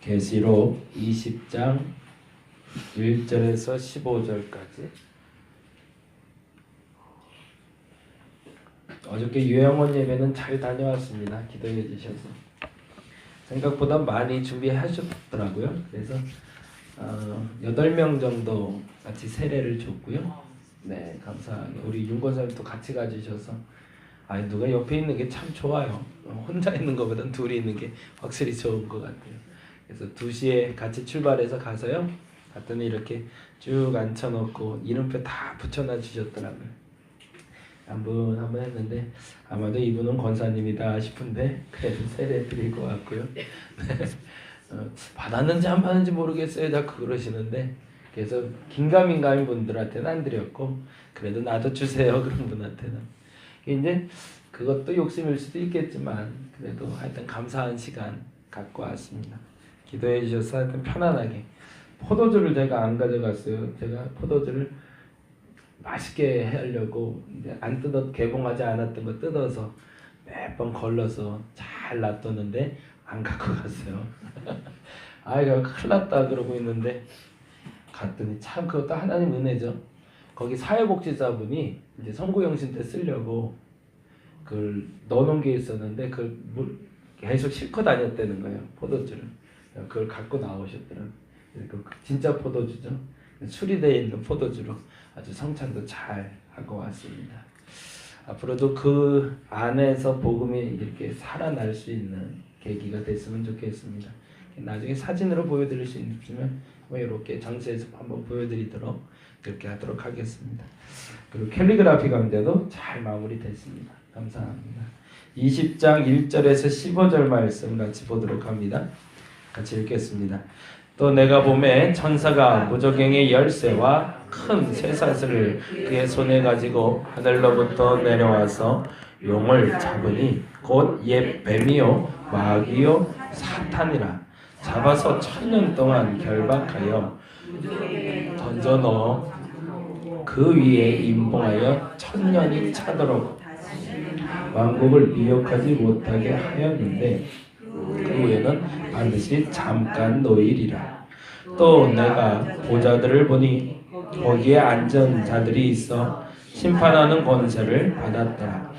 계시록 20장 1절에서 15절까지. 어저께 요양원 예배는 잘 다녀왔습니다. 기도해 주셔서 생각보다 많이 준비하셨더라고요. 그래서 8명 정도 같이 세례를 줬고요. 네, 감사하게 우리 윤권사님도 같이 가주셔서 누가 옆에 있는 게 참 좋아요. 혼자 있는 것보단 둘이 있는 게 확실히 좋은 것 같아요. 그래서 2시에 같이 출발해서 가서요. 갔더니 이렇게 쭉 앉혀놓고 이름표 다 붙여놔 주셨더라고요. 한번 했는데 아마도 이분은 권사님이다 싶은데 그래도 세례 드릴 것 같고요. 받았는지 안 받았는지 모르겠어요. 자꾸 그러시는데 그래서 긴가민가인 분들한테는 안 드렸고 그래도 나도 주세요. 그런 분한테는. 이제 그것도 욕심일 수도 있겠지만 그래도 하여튼 감사한 시간 갖고 왔습니다. 기도해 주셔서 하여튼 편안하게. 포도주를 제가 안 가져갔어요. 제가 포도주를 맛있게 하려고 이제 개봉하지 않았던 거 뜯어서 몇 번 걸러서 잘 놔뒀는데 안 갖고 갔어요. 이거 큰일 났다 그러고 있는데 갔더니 참 그것도 하나님 은혜죠. 거기 사회복지사분이 이제 선구영신 때 쓰려고 그걸 넣어놓은 게 있었는데 그걸 계속 싣고 다녔다는 거예요. 포도주를. 그걸 갖고 나오셨더라고요. 그 진짜 포도주죠. 수리되어 있는 포도주로 아주 성찬도 잘 하고 왔습니다. 앞으로도 그 안에서 복음이 이렇게 살아날 수 있는 계기가 됐으면 좋겠습니다. 나중에 사진으로 보여드릴 수 있으면 이렇게 전시해서 한번 보여드리도록 그렇게 하도록 하겠습니다. 그리고 캘리그라피 강좌도 잘 마무리됐습니다. 감사합니다. 20장 1절에서 15절 말씀 같이 보도록 합니다. 같이 읽겠습니다. 또 내가 보매 천사가 무저갱의 열쇠와 큰 쇠사슬을 그의 손에 가지고 하늘로부터 내려와서 용을 잡으니 곧 옛 뱀이요 마귀요 사탄이라 잡아서 1000년 동안 결박하여 던져 넣어 그 위에 임봉하여 1000년이 차도록 왕국을 미혹하지 못하게 하였는데 그 후에는 반드시 잠깐 노일이라. 또 내가 보좌들을 보니 거기에 앉은 자들이 있어 심판하는 권세를 받았더라.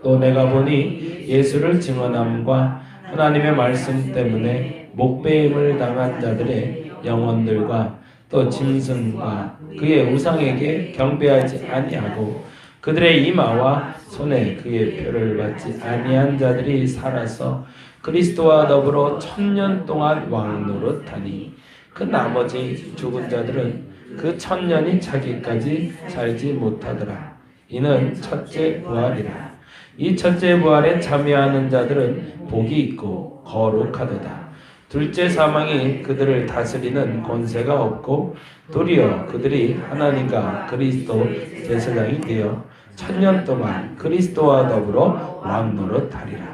또 내가 보니 예수를 증언함과 하나님의 말씀 때문에 목배임을 당한 자들의 영혼들과 또 짐승과 그의 우상에게 경배하지 아니하고 그들의 이마와 손에 그의 표를 받지 아니한 자들이 살아서 그리스도와 더불어 1000년 동안 왕노릇하니 그 나머지 죽은 자들은 그 1000년이 차기까지 살지 못하더라. 이는 첫째 부활이라. 이 첫째 부활에 참여하는 자들은 복이 있고 거룩하도다. 둘째 사망이 그들을 다스리는 권세가 없고 도리어 그들이 하나님과 그리스도 제사장이 되어 1000년 동안 그리스도와 더불어 왕노릇하리라.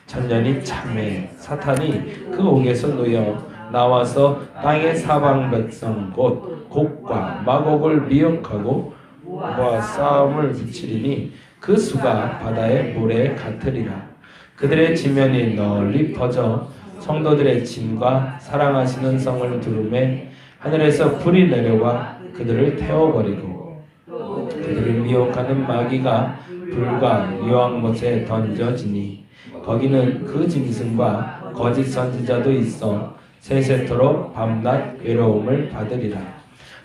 1000년이 참에 사탄이 그 옥에서 놓여 나와서 땅의 사방 백성 곧 곡과 마곡을 미혹하고 와 싸움을 붙이리니 그 수가 바다의 모래 같으리라. 그들의 지면이 널리 퍼져 성도들의 짐과 사랑하시는 성을 두르매 하늘에서 불이 내려와 그들을 태워버리고 그들을 미혹하는 마귀가 불과 유황못에 던져지니 거기는 그 짐승과 거짓 선지자도 있어 세세토록 밤낮 괴로움을 받으리라.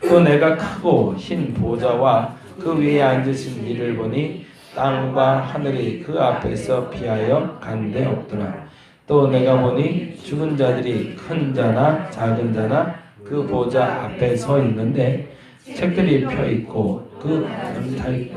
또 내가 크고 흰 보좌와 그 위에 앉으신 이를 보니 땅과 하늘이 그 앞에서 피하여 간데 없더라. 또 내가 보니 죽은 자들이 큰 자나 작은 자나 그 보좌 앞에 서 있는데 책들이 펴 있고 그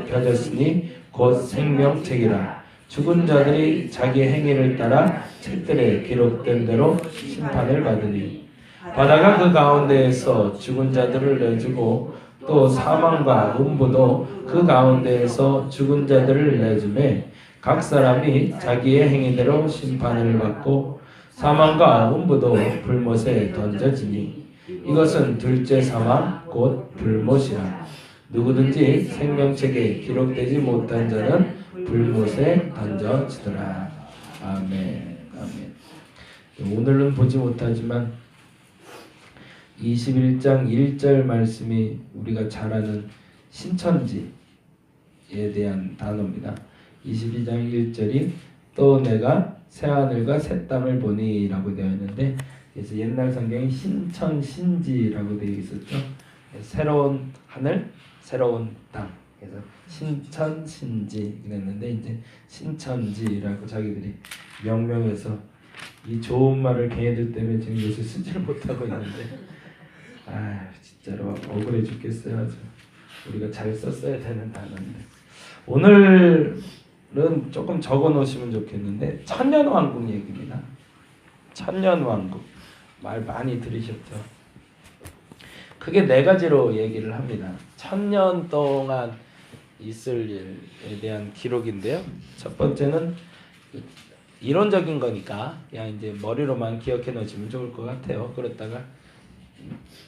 펴졌으니 곧 생명책이라. 죽은 자들이 자기 행위를 따라 책들에 기록된 대로 심판을 받으니 바다가 그 가운데에서 죽은 자들을 내주고 또 사망과 음부도 그 가운데에서 죽은 자들을 내주매 각 사람이 자기의 행위대로 심판을 받고 사망과 음부도 불못에 던져지니 이것은 둘째 사망 곧 불못이라. 누구든지 생명책에 기록되지 못한 자는 불못에 던져지더라. 아멘. 아멘. 오늘은 보지 못하지만 21장 1절 말씀이 우리가 잘 아는 신천지에 대한 단어입니다. 22장 1절이 또 내가 새하늘과 새 땅을 보니 라고 되어 있는데, 그래서 옛날 성경이 신천신지라고 되어 있었죠. 새로운 하늘, 새로운 땅. 그래서 신천신지 그랬는데 이제 신천지라고 자기들이 명명해서 이 좋은 말을 걔네들 때문에 지금 요새 쓰지를 못하고 있는데, 아 진짜로 억울해 죽겠어요. 아주 우리가 잘 썼어야 되는 단어인데. 오늘은 조금 적어 놓으시면 좋겠는데, 천년왕국 얘기입니다. 천년왕국 말 많이 들으셨죠? 크게 네 가지로 얘기를 합니다. 1000년 동안 있을 일에 대한 기록인데요. 첫 번째는 이론적인 거니까 그냥 이제 머리로만 기억해 놓으시면 좋을 것 같아요. 그렇다가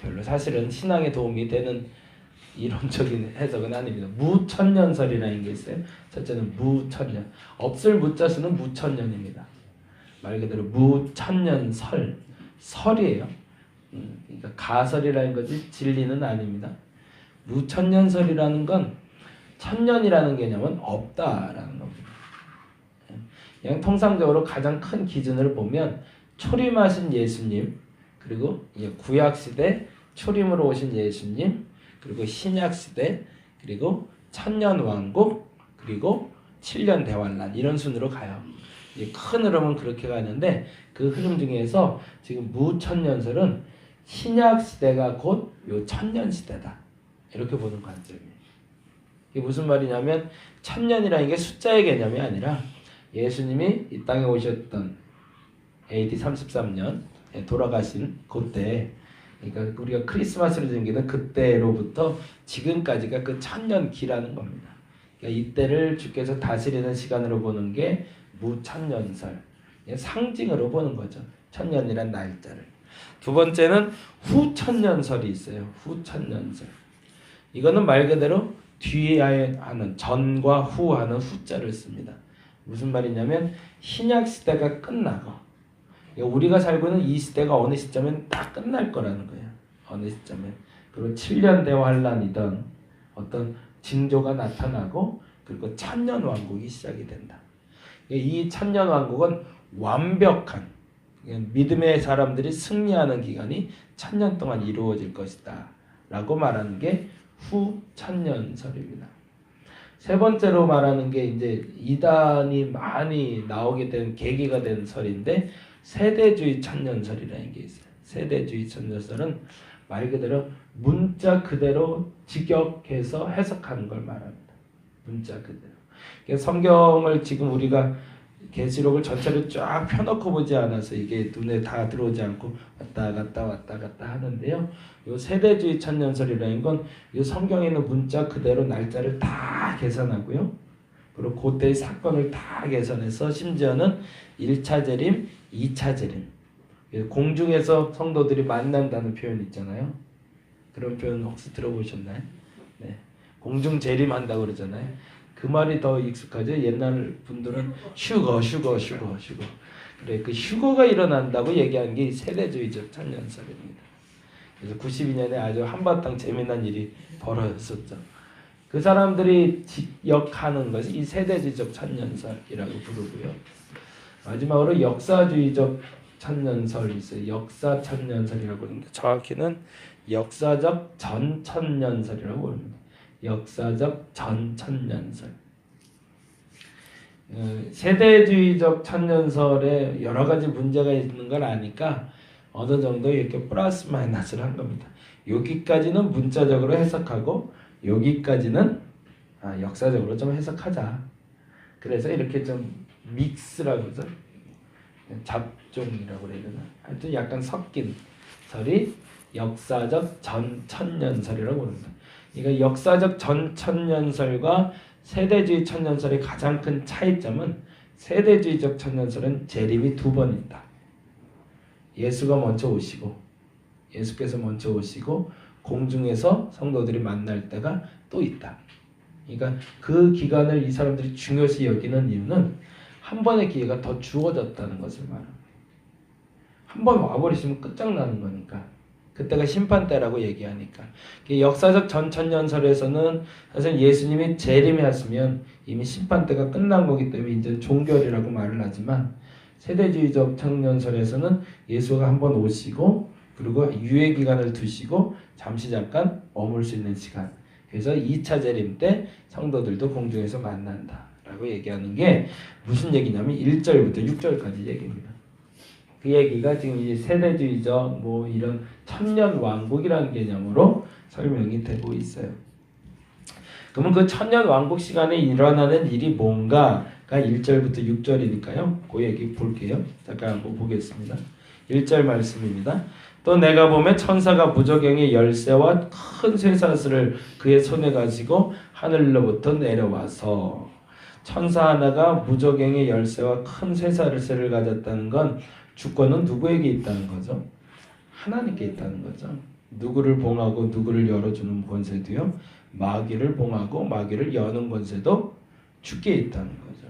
별로 사실은 신앙에 도움이 되는 이론적인 해석은 아닙니다. 무천년설이라는 게 있어요. 첫째는 무천년. 없을 무자수는 무천년입니다. 말 그대로 무천년설. 설이에요. 그러니까 가설이라는 거지 진리는 아닙니다. 무천년설이라는 건 천년이라는 개념은 없다라는 겁니다. 그냥 통상적으로 가장 큰 기준을 보면 초림하신 예수님, 그리고 구약 시대 초림으로 오신 예수님, 그리고 신약 시대, 그리고 천년 왕국, 그리고 7년 대환란, 이런 순으로 가요. 큰 흐름은 그렇게 가는데, 그 흐름 중에서 지금 무천년설은 신약 시대가 곧 요 천년 시대다, 이렇게 보는 관점이에요. 이게 무슨 말이냐면, 천년이라는 게 숫자의 개념이 아니라 예수님이 이 땅에 오셨던 AD 33년 돌아가신 그때, 그러니까 우리가 크리스마스를 즐기는 그때로부터 지금까지가 그 천년기라는 겁니다. 그러니까 이때를 주께서 다스리는 시간으로 보는 게 무천년설, 상징으로 보는 거죠. 천년이란 날짜를. 두 번째는 후천년설이 있어요. 후천년설. 이거는 말 그대로 뒤에 하는, 전과 후 하는 후자를 씁니다. 무슨 말이냐면 신약 시대가 끝나고 우리가 살고 있는 이 시대가 어느 시점엔 다 끝날 거라는 거예요. 어느 시점엔. 그리고 7년 대환란이던 어떤 징조가 나타나고, 그리고 천년 왕국이 시작이 된다. 이 천년 왕국은 완벽한 믿음의 사람들이 승리하는 기간이 천년 동안 이루어질 것이다 라고 말하는 게 후천년설입니다. 세 번째로 말하는 게 이제 이단이 많이 나오게 된 계기가 된 설인데, 세대주의 천년설이라는 게 있어요. 세대주의 천년설은 말 그대로 문자 그대로 직역해서 해석하는 걸 말합니다. 문자 그대로. 성경을 지금 우리가 계시록을 전체를 쫙 펴놓고 보지 않아서 이게 눈에 다 들어오지 않고 왔다 갔다 하는데요. 요 세대주의 천년설이라는 건 이 성경에 있는 문자 그대로 날짜를 다 계산하고요. 그리고 그때의 사건을 다 계산해서 심지어는 1차 재림, 2차 재림. 공중에서 성도들이 만난다는 표현 있잖아요. 그런 표현 혹시 들어보셨나요? 네. 공중 재림한다고 그러잖아요. 그 말이 더 익숙하죠. 옛날 분들은 휴거. 그래, 그 휴거가 일어난다고 얘기한 게 세대주의적 천년설입니다. 그래서 92년에 아주 한바탕 재미난 일이 벌어졌었죠. 그 사람들이 직역하는 것이 이 세대주의적 천년설이라고 부르고요. 마지막으로 역사주의적 천년설이 있어요. 역사 천년설이라고 하는데 정확히는 역사적 전천년설이라고 합니다. 역사적 전천년설. 세대주의적 천년설에 여러 가지 문제가 있는 걸 아니까 어느 정도 이렇게 플러스 마이너스를 한 겁니다. 여기까지는 문자적으로 해석하고 여기까지는 역사적으로 좀 해석하자. 그래서 이렇게 좀 믹스라고 그러죠. 잡종이라고 그래야 되나? 하여튼 약간 섞인 설이 역사적 전천년설이라고 합니다. 그러니까 역사적 전천년설과 세대주의 천년설의 가장 큰 차이점은, 세대주의적 천년설은 재림이 두 번 있다. 예수께서 먼저 오시고 공중에서 성도들이 만날 때가 또 있다. 그러니까 그 기간을 이 사람들이 중요시 여기는 이유는 한 번의 기회가 더 주어졌다는 것을 말합니다. 한 번 와버리시면 끝장나는 거니까. 그때가 심판 때라고 얘기하니까. 역사적 전천년설에서는 사실 예수님이 재림하시면 이미 심판 때가 끝난 거기 때문에 이제 종결이라고 말을 하지만, 세대주의적 청년설에서는 예수가 한번 오시고 그리고 유예 기간을 두시고 잠시 잠깐 머물 수 있는 시간, 그래서 2차 재림 때 성도들도 공중에서 만난다라고 얘기하는 게 무슨 얘기냐면 1절부터 6절까지 얘기입니다. 그 얘기가 지금 이제 세대주의적 뭐 이런 천년 왕국이라는 개념으로 설명이 되고 있어요. 그러면 그 천년 왕국 시간에 일어나는 일이 뭔가가 1절부터 6절이니까요. 그 얘기 볼게요. 잠깐 한번 보겠습니다. 1절 말씀입니다. 또 내가 보면 천사가 무저갱의 열쇠와 큰 쇠사슬을 그의 손에 가지고 하늘로부터 내려와서, 천사 하나가 무저갱의 열쇠와 큰 쇠사슬을 가졌다는 건 주권은 누구에게 있다는 거죠? 하나님께 있다는 거죠. 누구를 봉하고 누구를 열어주는 권세도요, 마귀를 봉하고 마귀를 여는 권세도 주께 있다는 거죠.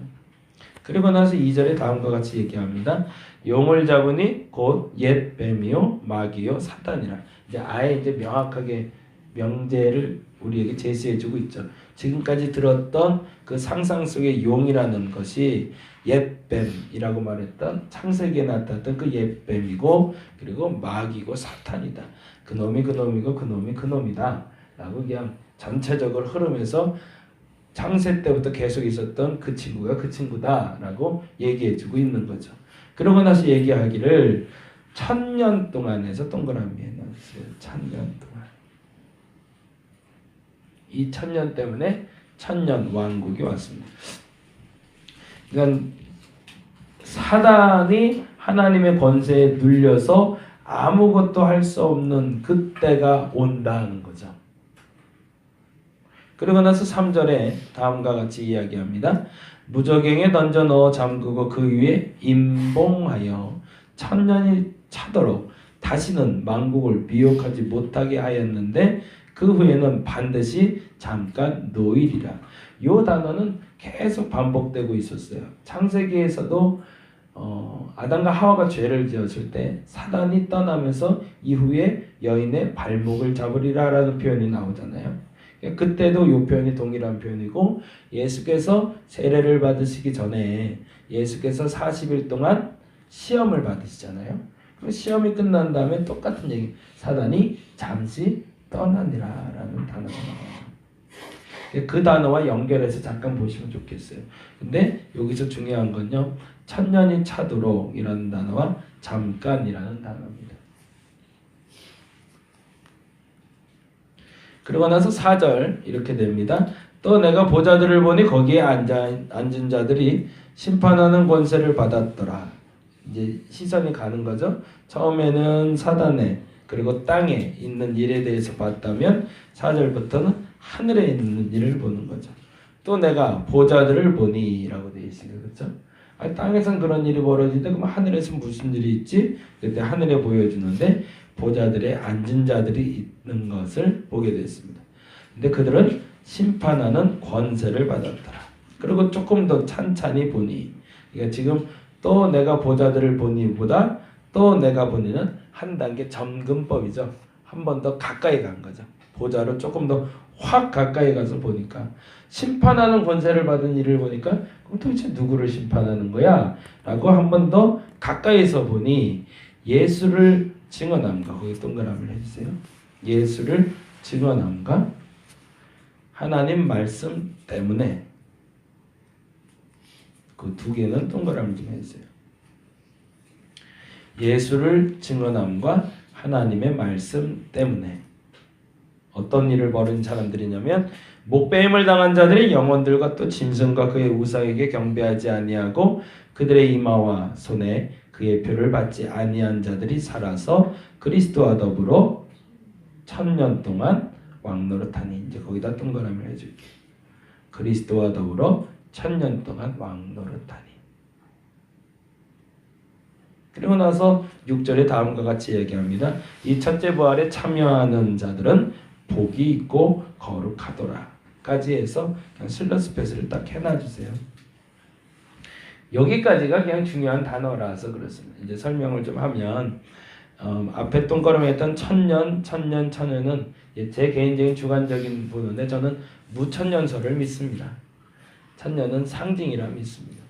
그리고 나서 2절에 다음과 같이 얘기합니다. 용을 잡으니 곧 옛 뱀이요 마귀요 사탄이라. 이제 아예 이제 명확하게 명제를 우리에게 제시해주고 있죠. 지금까지 들었던 그 상상 속의 용이라는 것이 옛 뱀이라고 말했던 창세기에 나타났던 그 옛 뱀이고, 그리고 마귀고 사탄이다. 그놈이 그놈이고 그놈이 그놈이다 라고 그냥 전체적으로 흐름에서 창세 때부터 계속 있었던 그 친구가 그 친구다라고 얘기해주고 있는 거죠. 그러고 나서 얘기하기를 1000년 동안에서 동그라미에 넣었어요. 1000년 동안. 이 1000년 때문에 1000년 왕국이 왔습니다. 그러니까 사단이 하나님의 권세에 눌려서 아무것도 할 수 없는 그때가 온다는 거죠. 그러고 나서 3절에 다음과 같이 이야기합니다. 무저갱에 던져 넣어 잠그고 그 위에 임봉하여 1000년이 차도록 다시는 만국을 미혹하지 못하게 하였는데 그 후에는 반드시 잠깐 노일이라. 이 단어는 계속 반복되고 있었어요. 창세기에서도 아담과 하와가 죄를 지었을 때 사단이 떠나면서 이후에 여인의 발목을 잡으리라 라는 표현이 나오잖아요. 그때도 이 표현이 동일한 표현이고, 예수께서 세례를 받으시기 전에 예수께서 40일 동안 시험을 받으시잖아요. 그 시험이 끝난 다음에 똑같은 얘기, 사단이 잠시 떠나니라 라는 단어가 나와요. 그 단어와 연결해서 잠깐 보시면 좋겠어요. 근데 여기서 중요한 건요, 1000년이 차도록 이라는 단어와 잠깐이라는 단어입니다. 그러고 나서 4절 이렇게 됩니다. 또 내가 보좌들을 보니 거기에 앉은 자들이 심판하는 권세를 받았더라. 이제 시선이 가는 거죠. 처음에는 사단에 그리고 땅에 있는 일에 대해서 봤다면 4절부터는 하늘에 있는 일을 보는 거죠. 또 내가 보좌들을 보니 라고 되어 있어요. 그렇죠? 땅에선 그런 일이 벌어지는데 그럼 하늘에서 무슨 일이 있지? 그때 하늘에 보여주는데 보좌들에 앉은 자들이 있는 것을 보게 됐습니다. 근데 그들은 심판하는 권세를 받았더라. 그리고 조금 더 찬찬히 보니, 그러니까 지금 또 내가 보좌들을 보니보다 또 내가 보니는 한 단계 점근법이죠. 한 번 더 가까이 간 거죠. 보좌로 조금 더 확 가까이 가서 보니까 심판하는 권세를 받은 이를 보니까 그럼 도대체 누구를 심판하는 거야? 라고 한 번 더 가까이서 보니 예수를 증언함과, 거기 동그라미를 해주세요. 예수를 증언함과 하나님 말씀 때문에, 그 두 개는 동그라미 좀 해주세요. 예수를 증언함과 하나님의 말씀 때문에 어떤 일을 벌인 사람들이냐면, 목배임을 당한 자들의 영혼들과 또 짐승과 그의 우상에게 경배하지 아니하고 그들의 이마와 손에 그의 표를 받지 아니한 자들이 살아서 그리스도와 더불어 1000년 동안 왕노릇하니. 이제 거기다 동그라미를 해줄게. 그리스도와 더불어 1000년 동안 왕노릇하니. 그리고 나서 6절에 다음과 같이 얘기합니다. 이 첫째 부활에 참여하는 자들은 복이 있고 거룩하더라 까지 해서 그냥 슬러스패스를 딱 해놔주세요. 여기까지가 그냥 중요한 단어라서 그렇습니다. 이제 설명을 좀 하면 앞에 동그라미했던 천년은 제 개인적인 주관적인 부분인데 저는 무천년설을 믿습니다. 천년은 상징이라 믿습니다.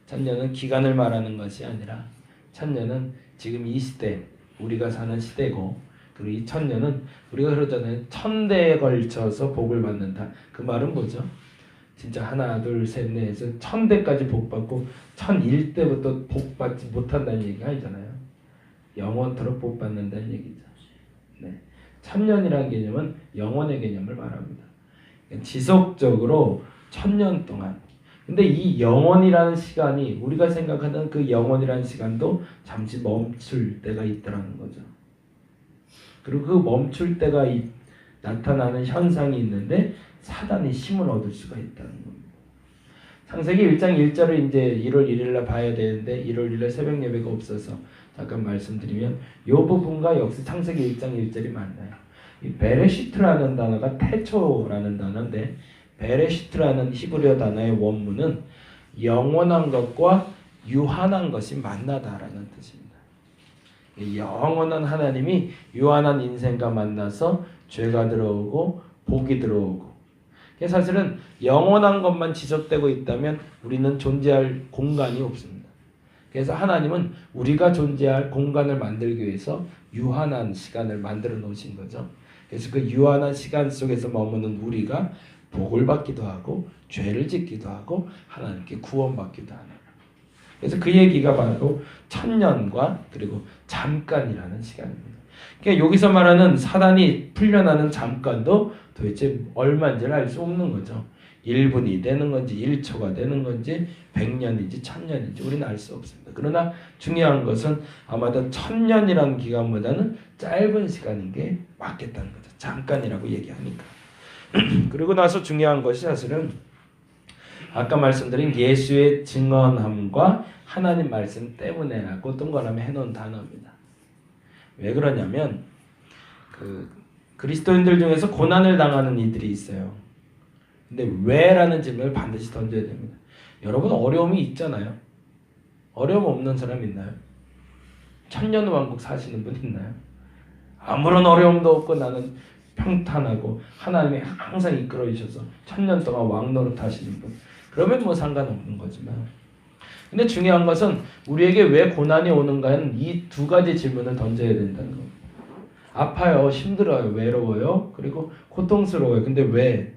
천년은 기간을 말하는 것이 아니라 천년은 지금 이 시대 우리가 사는 시대고 그리고 이 천년은 우리가 그러잖아요. 1000대에 걸쳐서 복을 받는다. 그 말은 뭐죠? 진짜 하나 둘 셋 넷 해서 1000대까지 복 받고 1001대부터 복 받지 못한다는 얘기가 아니잖아요. 영원토록 복 받는다는 얘기죠. 네. 천년이라는 개념은 영원의 개념을 말합니다. 지속적으로 1000년 동안. 근데 이 영원이라는 시간이 우리가 생각하는 그 영원이라는 시간도 잠시 멈출 때가 있다는 거죠. 그리고 그 멈출 때가 나타나는 현상이 있는데 사단이 힘을 얻을 수가 있다는 겁니다. 창세기 1장 1절을 이제 1월 1일날 봐야 되는데 1월 1일 새벽 예배가 없어서 잠깐 말씀드리면 이 부분과 역시 창세기 1장 1절이 만나요. 이 베레시트라는 단어가 태초라는 단어인데 베레시트라는 히브리어 단어의 원문은 영원한 것과 유한한 것이 만나다라는 뜻입니다. 영원한 하나님이 유한한 인생과 만나서 죄가 들어오고 복이 들어오고 사실은 영원한 것만 지속되고 있다면 우리는 존재할 공간이 없습니다. 그래서 하나님은 우리가 존재할 공간을 만들기 위해서 유한한 시간을 만들어 놓으신 거죠. 그래서 그 유한한 시간 속에서 머무는 우리가 복을 받기도 하고 죄를 짓기도 하고 하나님께 구원받기도 하는 그래서 그 얘기가 바로 천년과 그리고 잠깐이라는 시간입니다. 그러니까 여기서 말하는 사단이 풀려나는 잠깐도 도대체 얼마인지를 알 수 없는 거죠. 1분이 되는 건지 1초가 되는 건지 100년인지 1000년인지 우리는 알 수 없습니다. 그러나 중요한 것은 아마도 1000년이라는 기간보다는 짧은 시간인 게 맞겠다는 거죠. 잠깐이라고 얘기하니까. 그리고 나서 중요한 것이 사실은 아까 말씀드린 예수의 증언함과 하나님 말씀 때문에라고 동그라미 해놓은 단어입니다. 왜 그러냐면 그리스도인들 중에서 고난을 당하는 이들이 있어요. 근데 왜라는 질문을 반드시 던져야 됩니다. 여러분 어려움이 있잖아요. 어려움 없는 사람 있나요? 천년왕국 사시는 분 있나요? 아무런 어려움도 없고 나는 평탄하고 하나님이 항상 이끌어 주셔서 천년 동안 왕노릇 하시는 분. 그러면 뭐 상관없는 거지만. 근데 중요한 것은 우리에게 왜 고난이 오는가는 이 두 가지 질문을 던져야 된다는 겁니다. 아파요, 힘들어요, 외로워요, 그리고 고통스러워요. 근데 왜?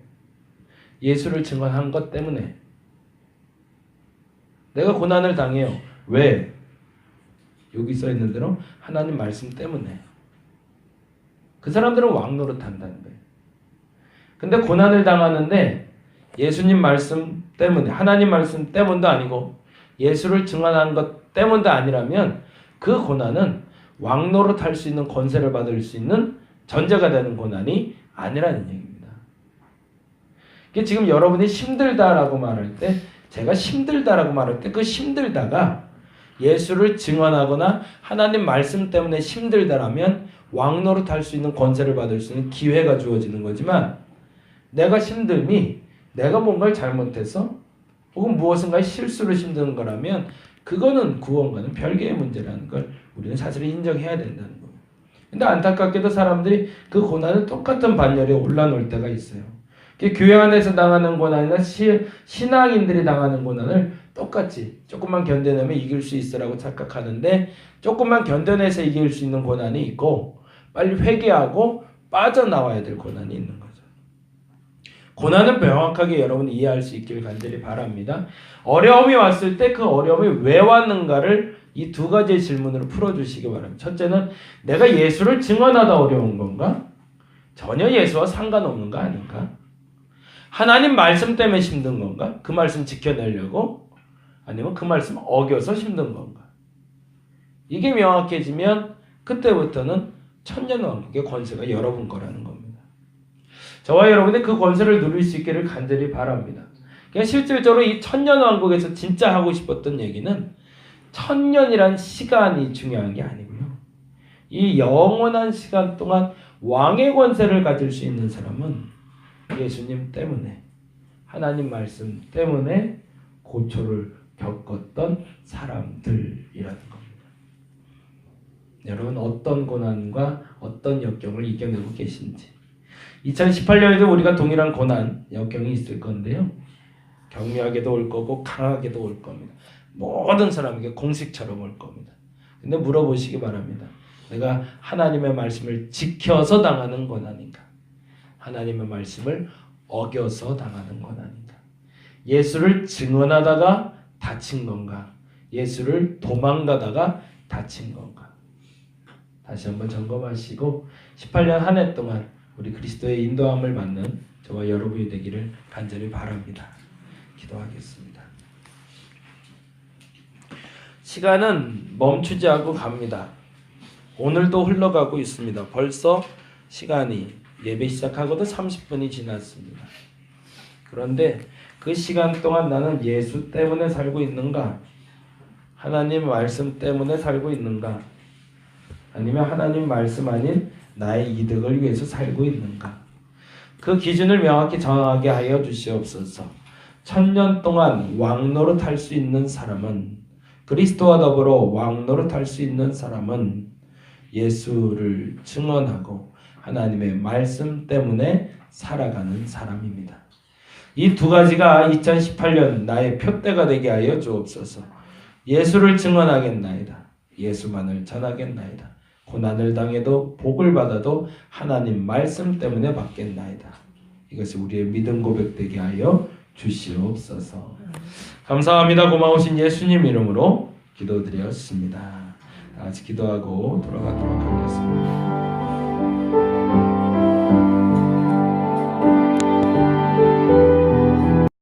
예수를 증언한 것 때문에. 내가 고난을 당해요. 왜? 여기 써 있는 대로 하나님 말씀 때문에. 그 사람들은 왕노릇 한다는 거예요. 근데 고난을 당하는데 예수님 말씀 때문에, 하나님 말씀 때문도 아니고 예수를 증언한 것 때문도 아니라면 그 고난은 왕노릇 할 수 있는 권세를 받을 수 있는 전제가 되는 고난이 아니라는 얘기입니다. 지금 여러분이 힘들다라고 말할 때, 제가 힘들다라고 말할 때 그 힘들다가 예수를 증언하거나 하나님 말씀 때문에 힘들다라면 왕노릇 할 수 있는 권세를 받을 수 있는 기회가 주어지는 거지만 내가 힘듦이 내가 뭔가를 잘못해서 혹은 무엇인가의 실수를 힘든 거라면 그거는 구원과는 별개의 문제라는 걸 우리는 사실 인정해야 된다는 거예요. 근데 안타깝게도 사람들이 그 고난을 똑같은 반열에 올라놓을 때가 있어요. 교회 안에서 당하는 고난이나 신앙인들이 당하는 고난을 똑같이 조금만 견뎌내면 이길 수 있으라고 착각하는데 조금만 견뎌내서 이길 수 있는 고난이 있고 빨리 회개하고 빠져나와야 될 고난이 있는 거죠. 고난은 명확하게 여러분이 이해할 수 있길 간절히 바랍니다. 어려움이 왔을 때 그 어려움이 왜 왔는가를 이 두 가지의 질문으로 풀어주시기 바랍니다. 첫째는 내가 예수를 증언하다 어려운 건가? 전혀 예수와 상관없는 거 아닌가? 하나님 말씀 때문에 힘든 건가? 그 말씀 지켜내려고? 아니면 그 말씀 어겨서 힘든 건가? 이게 명확해지면 그때부터는 천년왕국의 권세가 여러분 거라는 겁니다. 저와 여러분이 그 권세를 누릴 수 있기를 간절히 바랍니다. 그러니까 실질적으로 이 천년왕국에서 진짜 하고 싶었던 얘기는 천년이란 시간이 중요한 게 아니고요. 이 영원한 시간 동안 왕의 권세를 가질 수 있는 사람은 예수님 때문에, 하나님 말씀 때문에 고초를 겪었던 사람들이라는 겁니다. 여러분 어떤 고난과 어떤 역경을 이겨내고 계신지. 2018년에도 우리가 동일한 고난, 역경이 있을 건데요. 경미하게도 올 거고 강하게도 올 겁니다. 모든 사람에게 공식처럼 올 겁니다. 근데 물어보시기 바랍니다. 내가 하나님의 말씀을 지켜서 당하는 고난인가? 하나님의 말씀을 어겨서 당하는 고난인가? 예수를 증언하다가 다친 건가? 예수를 도망가다가 다친 건가? 다시 한번 점검하시고 18년 한 해 동안 우리 그리스도의 인도함을 받는 저와 여러분이 되기를 간절히 바랍니다. 기도하겠습니다. 시간은 멈추지 않고 갑니다. 오늘도 흘러가고 있습니다. 벌써 시간이 예배 시작하고도 30분이 지났습니다. 그런데 그 시간 동안 나는 예수 때문에 살고 있는가? 하나님 말씀 때문에 살고 있는가? 아니면 하나님 말씀 아닌 나의 이득을 위해서 살고 있는가? 그 기준을 명확히 정하게 하여 주시옵소서. 1000년 동안 왕노릇 할 수 있는 사람은, 그리스도와 더불어 왕노릇 할 수 있는 사람은 예수를 증언하고 하나님의 말씀 때문에 살아가는 사람입니다. 이 두 가지가 2018년 나의 표대가 되게 하여 주옵소서. 예수를 증언하겠나이다. 예수만을 전하겠나이다. 고난을 당해도 복을 받아도 하나님 말씀 때문에 받겠나이다. 이것이 우리의 믿음 고백되게 하여 주시옵소서. 감사합니다. 고마우신 예수님 이름으로 기도드렸습니다. 다 같이 기도하고 돌아가도록 하겠습니다.